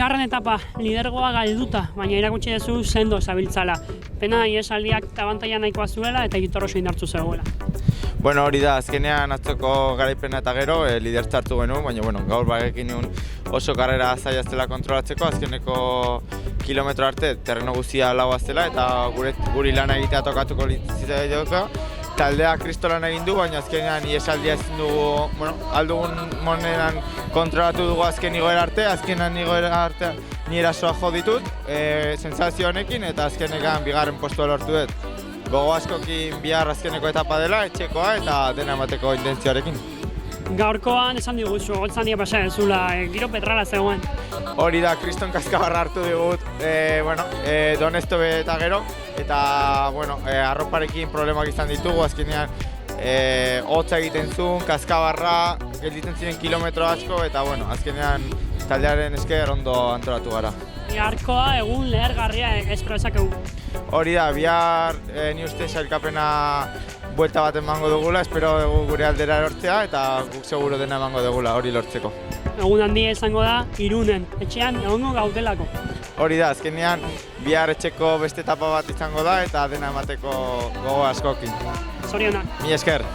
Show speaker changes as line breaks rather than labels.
Bigarren etapa, lidergoa galduta, baina irakutsi duzu sendo zabiltzala. Pena ihesaldiak abantaila nahikoa zuela eta Aitor oso indartsu zegoela.
Bueno, hori da, azkenean atzoko garaipena eta gero lidertza hartu genuen, baina gaur bagekin nuen oso karrera zaila zela kontrolatzeko, azkeneko kilometro arte terreno guztia laua zela eta guri lana egitea tokatuko zitzaioka. Taldea kristolan egin du, baina azkenean ihesaldia ezin dugu, aldugun monetan kontrolatu dugu azken igoera arte, azkenean igoera arte ni erasoa jo ditut, sensazio honekin eta azkenekan bigarren postua lortu dut. Gogo askokin bihar azkeneko etapa dela, etxekoa eta dena emateko intentzioarekin.
Gaurkoan esan diguzu, gotzandia pasa ezula, giro petrala zegoen.
Hori da, kriston kaskabarra hartu digut, Donesto eta gero, eta arroparekin problemak izan ditugu, azkenean hotza egiten zuen, kaskabarra, gelditzen ziren kilometro asko, eta azkenean taldearen esker ondo antolatu gara.
Biharkoa egun lehergarria espero dezakegu.
Hori da, bihar ni uste sailkapena buelta bat emango dugula, espero gure aldera erortzea eta guk seguro dena emango dugula hori lortzeko.
Egun handia izango da Irunen, etxean egongo gaudelako.
Hori da, azkenean bihar etxeko beste etapa bat izango da eta dena emateko gogo askokin.
Zorionak.
Mila esker.